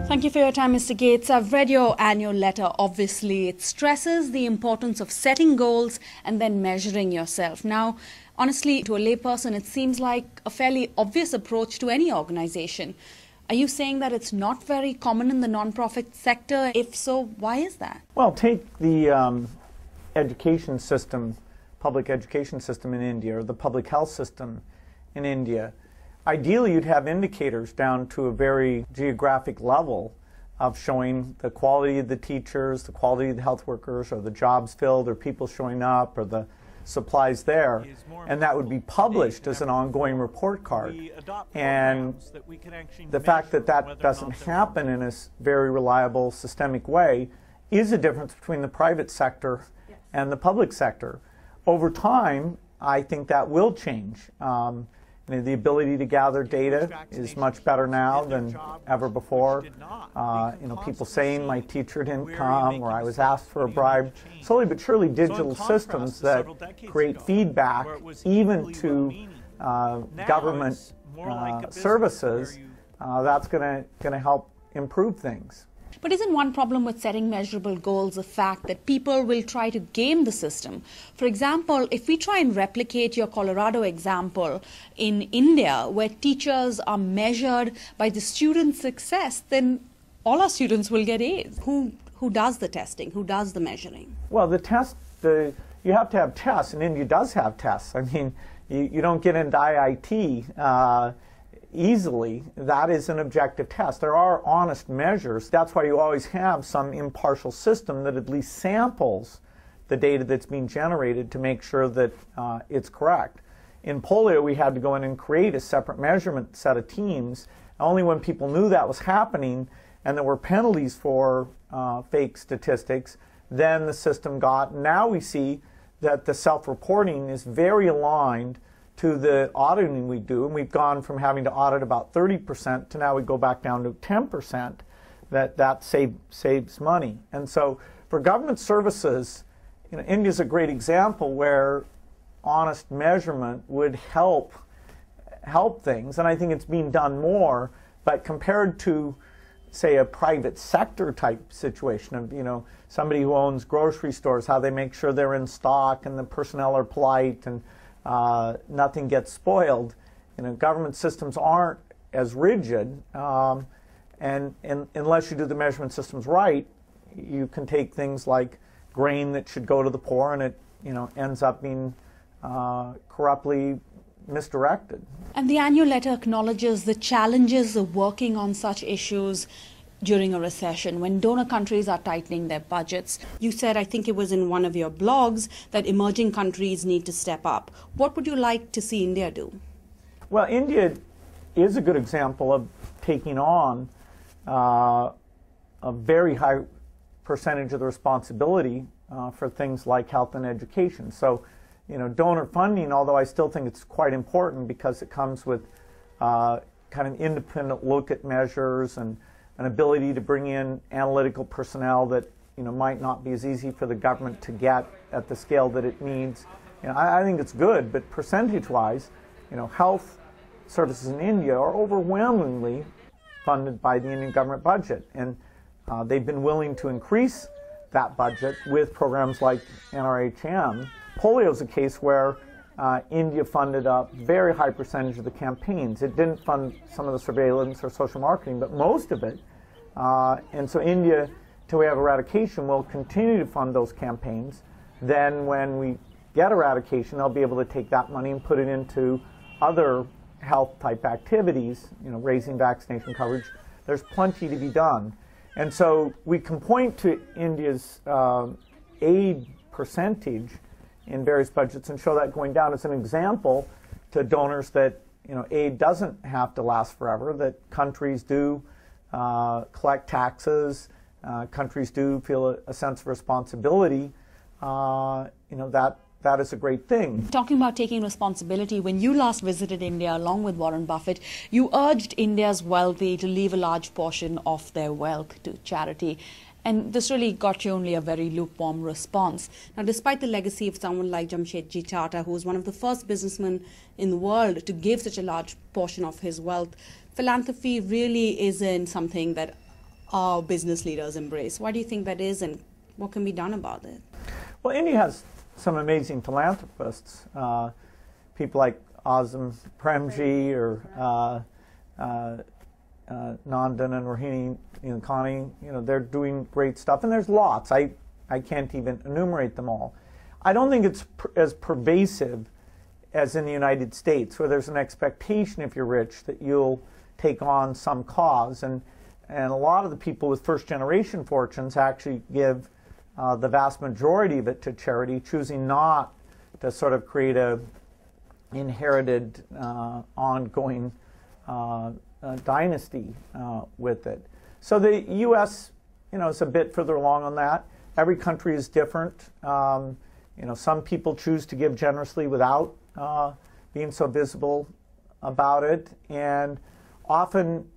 Thank you for your time, Mr. Gates. I've read your annual letter. Obviously, it stresses the importance of setting goals and then measuring yourself. Now, honestly, to a layperson, it seems like a fairly obvious approach to any organization. Are you saying that it's not very common in the non-profit sector? If so, why is that? Well, take the education system, public education system in India, or the public health system in India. Ideally, you'd have indicators down to a very geographic level of showing the quality of the teachers, the quality of the health workers, or the jobs filled, or people showing up, or the supplies there, and that would be published as an ongoing report card. And the fact that that doesn't happen in a very reliable, systemic way is a difference between the private sector and the public sector. Over time, I think that will change. The ability to gather data is much better now than ever before. People saying my teacher didn't come or I was asked for a bribe. Slowly but surely, digital systems that create feedback even to government services, that's going to help improve things. But isn't one problem with setting measurable goals the fact that people will try to game the system? For example, if we try and replicate your Colorado example in India, where teachers are measured by the student success, then all our students will get A's. Who does the testing? Who does the measuring? Well, you have to have tests, and India does have tests. I mean, you don't get into IIT easily. That is an objective test. There are honest measures. That's why you always have some impartial system that at least samples the data that's being generated to make sure that it's correct. In polio, we had to go in and create a separate measurement set of teams. Only when people knew that was happening and there were penalties for fake statistics, then the system got. Now we see that the self-reporting is very aligned to the auditing we do, and we've gone from having to audit about 30% to now we go back down to 10%. That saves money. And so for government services, India's a great example where honest measurement would help things, and I think it's being done more. But compared to, say, a private sector type situation of somebody who owns grocery stores, how they make sure they're in stock and the personnel are polite and nothing gets spoiled. Government systems aren't as rigid, and unless you do the measurement systems right, you can take things like grain that should go to the poor, and it ends up being corruptly misdirected. And the annual letter acknowledges the challenges of working on such issues during a recession, when donor countries are tightening their budgets. You said, I think it was in one of your blogs, that emerging countries need to step up. What would you like to see India do? Well, India is a good example of taking on a very high percentage of the responsibility for things like health and education. So, donor funding, although I still think it's quite important because it comes with kind of independent look at measures and an ability to bring in analytical personnel that might not be as easy for the government to get at the scale that it needs. I think it's good, but percentage-wise, health services in India are overwhelmingly funded by the Indian government budget, and they've been willing to increase that budget with programs like NRHM. Polio is a case where India funded a very high percentage of the campaigns. It didn't fund some of the surveillance or social marketing, but most of it. And so India, till we have eradication, will continue to fund those campaigns. Then when we get eradication, they'll be able to take that money and put it into other health-type activities, raising vaccination coverage. There's plenty to be done. And so we can point to India's aid percentage in various budgets and show that going down as an example to donors that aid doesn't have to last forever, that countries do collect taxes, countries do feel a sense of responsibility. That is a great thing. Talking about taking responsibility, when you last visited India along with Warren Buffett, you urged India's wealthy to leave a large portion of their wealth to charity. And this really got you only a very lukewarm response. Now, despite the legacy of someone like Jamshedji Tata, who was one of the first businessmen in the world to give such a large portion of his wealth, philanthropy really isn't something that our business leaders embrace. Why do you think that is, and what can be done about it? Well, India has some amazing philanthropists, people like Azam Premji or Nandan and Rohini Khani. They're doing great stuff, and there's lots. I can't even enumerate them all. I don't think it's as pervasive as in the United States, where there's an expectation, if you're rich, that you'll take on some cause. And a lot of the people with first-generation fortunes actually give the vast majority of it to charity, choosing not to sort of create a inherited, ongoing dynasty with it. So the U.S., is a bit further along on that. Every country is different. Some people choose to give generously without being so visible about it, and often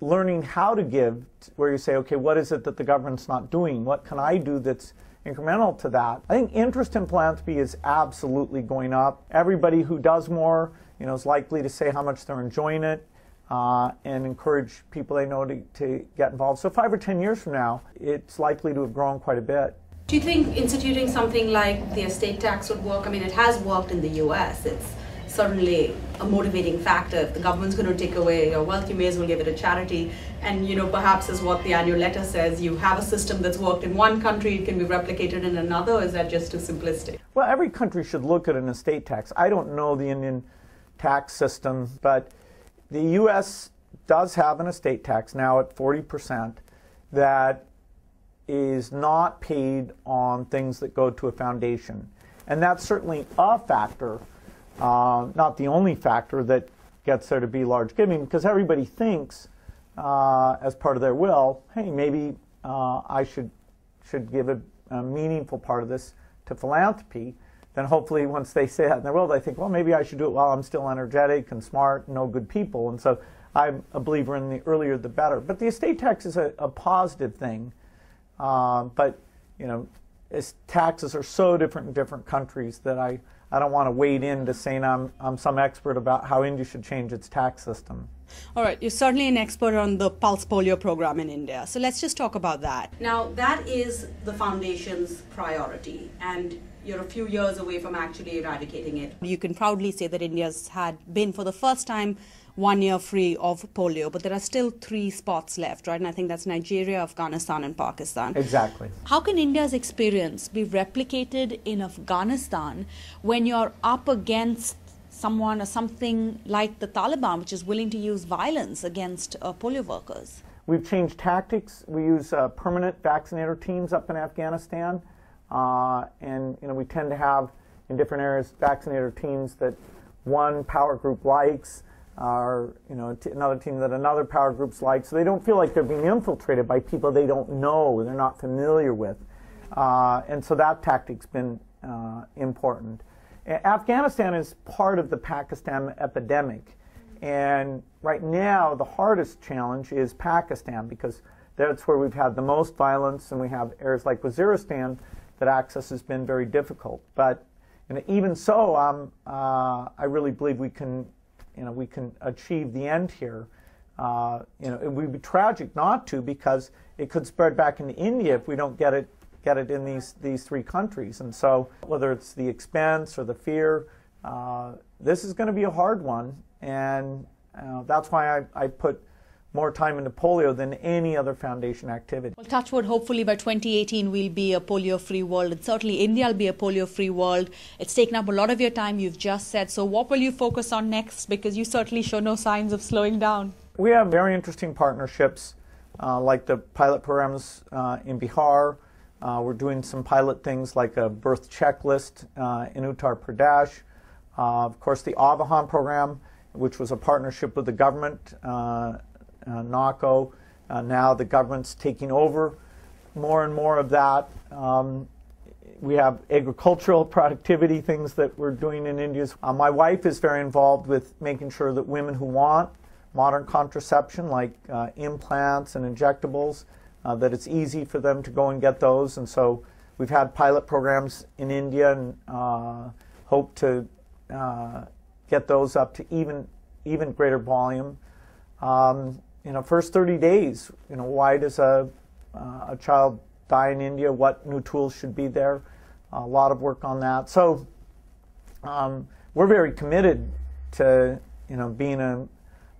learning how to give, where you say, okay, what is it that the government's not doing? What can I do that's incremental to that? I think interest in philanthropy is absolutely going up. Everybody who does more, is likely to say how much they're enjoying it and encourage people they know to get involved. So 5 or 10 years from now, it's likely to have grown quite a bit. Do you think instituting something like the estate tax would work? I mean, it has worked in the US. It's certainly a motivating factor. If the government's going to take away your wealth, you may as well give it a charity. And, perhaps as what the annual letter says, you have a system that's worked in one country, it can be replicated in another, or is that just too simplistic? Well, every country should look at an estate tax. I don't know the Indian tax system, but the US does have an estate tax now at 40% that is not paid on things that go to a foundation. And that's certainly a factor, not the only factor that gets there to be large giving, because everybody thinks as part of their will, hey, maybe I should give a meaningful part of this to philanthropy. Then hopefully once they say that in their will, they think, well, maybe I should do it while I'm still energetic and smart and know good people. And so I'm a believer in the earlier the better. But the estate tax is a positive thing. But taxes are so different in different countries that I don't want to wade into saying I'm some expert about how India should change its tax system. All right, you're certainly an expert on the Pulse Polio program in India. So let's just talk about that. Now, that is the foundation's priority, and you're a few years away from actually eradicating it. You can proudly say that India's had been, for the first time, 1 year free of polio, but there are still 3 spots left, right? And I think that's Nigeria, Afghanistan, and Pakistan. Exactly. How can India's experience be replicated in Afghanistan when you're up against someone or something like the Taliban, which is willing to use violence against polio workers? We've changed tactics. We use permanent vaccinator teams up in Afghanistan, and we tend to have in different areas vaccinator teams that one power group likes, or another team that another power group's like, so they don't feel like they're being infiltrated by people they don't know, they're not familiar with, and so that tactic's been important. Afghanistan is part of the Pakistan epidemic, and right now the hardest challenge is Pakistan, because that's where we've had the most violence, and we have areas like Waziristan that access has been very difficult. But even so, I really believe we can achieve the end here. It would be tragic not to, because it could spread back into India if we don't get it in these 3 countries. And so whether it's the expense or the fear, this is going to be a hard one, and that's why I put more time into polio than any other foundation activity. Well, touch wood, hopefully by 2018 we'll be a polio-free world, and certainly India will be a polio-free world. It's taken up a lot of your time, you've just said. So what will you focus on next? Because you certainly show no signs of slowing down. We have very interesting partnerships, like the pilot programs in Bihar. We're doing some pilot things like a birth checklist in Uttar Pradesh. Of course, the Avahan program, which was a partnership with the government, NACO. Now the government's taking over more and more of that. We have agricultural productivity things that we're doing in India. My wife is very involved with making sure that women who want modern contraception, like implants and injectables, that it's easy for them to go and get those. And so we've had pilot programs in India, and hope to get those up to even greater volume. first 30 days, why does a child die in India? What new tools should be there? A lot of work on that. So we're very committed to, being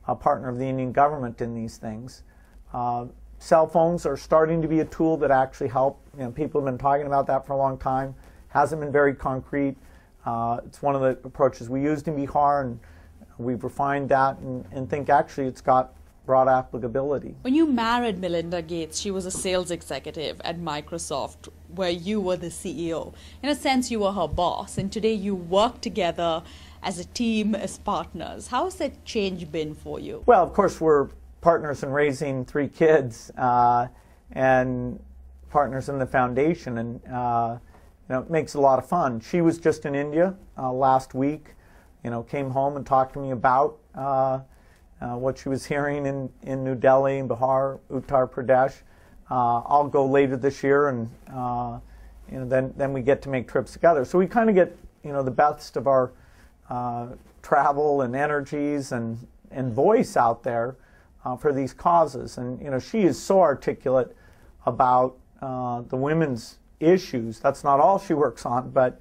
a partner of the Indian government in these things. Cell phones are starting to be a tool that actually help. People have been talking about that for a long time. Hasn't been very concrete. It's one of the approaches we used in Bihar, and we've refined that and think actually it's got broad applicability. When you married Melinda Gates, she was a sales executive at Microsoft, where you were the CEO. In a sense, you were her boss, and today you work together as a team, as partners. How has that change been for you? Well, of course, we're partners in raising 3 kids and partners in the foundation, and it makes it a lot of fun. She was just in India last week, came home and talked to me about what she was hearing in New Delhi, Bihar, Uttar Pradesh. I'll go later this year, and then we get to make trips together. So we kind of get the best of our travel and energies and voice out there for these causes. And she is so articulate about the women's issues. That's not all she works on, but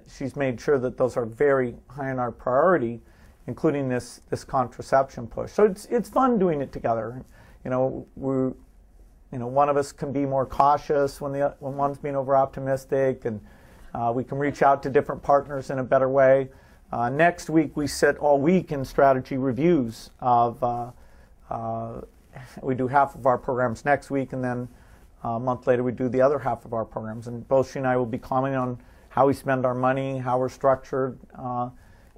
she's made sure that those are very high on our priority, including this contraception push. So it's fun doing it together. One of us can be more cautious when one's being over optimistic, and we can reach out to different partners in a better way. Next week we sit all week in strategy reviews of. We do half of our programs next week, and then a month later we do the other half of our programs. And both she and I will be commenting on how we spend our money, how we're structured.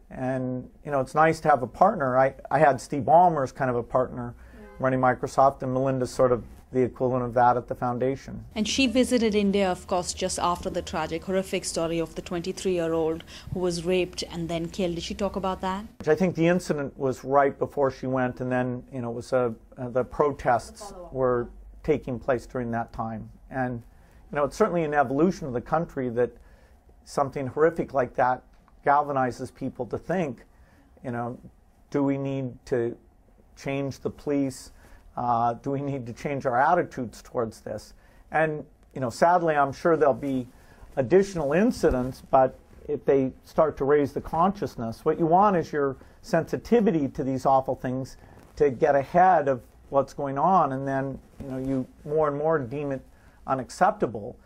And it's nice to have a partner. I had Steve Ballmer as kind of a partner running Microsoft, and Melinda's sort of the equivalent of that at the foundation. And she visited India, of course, just after the tragic, horrific story of the 23-year-old who was raped and then killed. Did she talk about that? I think the incident was right before she went, and then it was the protests were taking place during that time. And it's certainly an evolution of the country that something horrific like that galvanizes people to think, do we need to change the police? Do we need to change our attitudes towards this? And sadly, I'm sure there'll be additional incidents, but if they start to raise the consciousness, what you want is your sensitivity to these awful things to get ahead of what's going on, and then you more and more deem it unacceptable.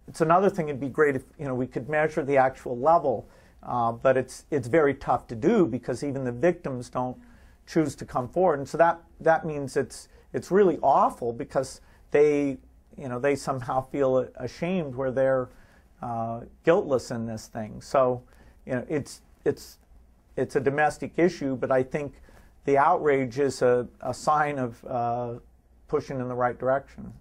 It's another thing. It'd be great if we could measure the actual level, but it's very tough to do because even the victims don't choose to come forward, and so that means it's really awful because they somehow feel ashamed where they're guiltless in this thing. So it's a domestic issue, but I think the outrage is a sign of pushing in the right direction.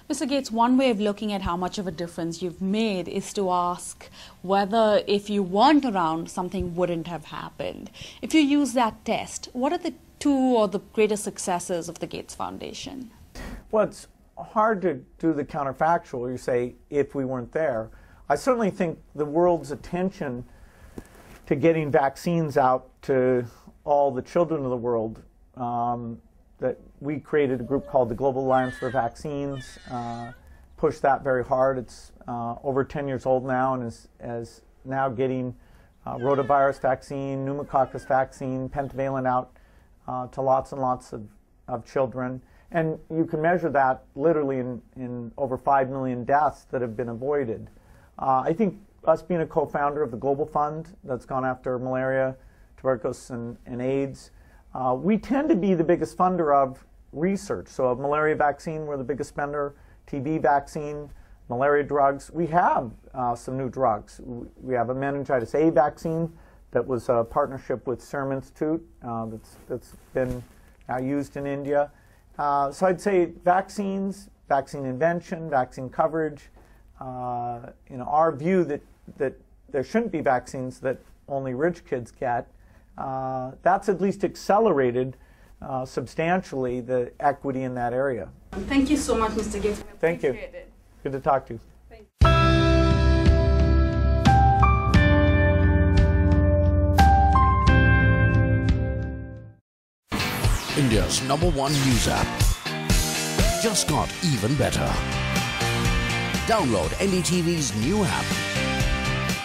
Mr. Gates, one way of looking at how much of a difference you've made is to ask whether if you weren't around, something wouldn't have happened. If you use that test, what are the 2 or the greatest successes of the Gates Foundation? Well, it's hard to do the counterfactual. You say, if we weren't there. I certainly think the world's attention to getting vaccines out to all the children of the world, that we created a group called the Global Alliance for Vaccines, pushed that very hard. It's over 10 years old now and is now getting rotavirus vaccine, pneumococcus vaccine, pentavalent out to lots and lots of children. And you can measure that literally in over 5 million deaths that have been avoided. I think us being a co-founder of the Global Fund that's gone after malaria, tuberculosis, and AIDS, we tend to be the biggest funder of research. So of malaria vaccine, we're the biggest spender. TB vaccine, malaria drugs. We have some new drugs. We have a meningitis A vaccine that was a partnership with Serum Institute that's been now used in India. So I'd say vaccines, vaccine invention, vaccine coverage. Our view that there shouldn't be vaccines that only rich kids get. That's at least accelerated substantially the equity in that area. Thank you so much, Mr. Gates. Thank you. Good to talk to you. India's #1 news app. Just got even better. Download NDTV's new app.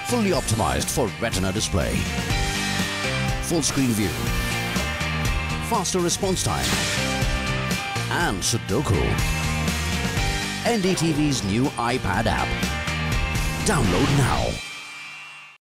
Fully optimized for retina display. Full screen view. Faster response time. And Sudoku. NDTV's new iPad app. Download now.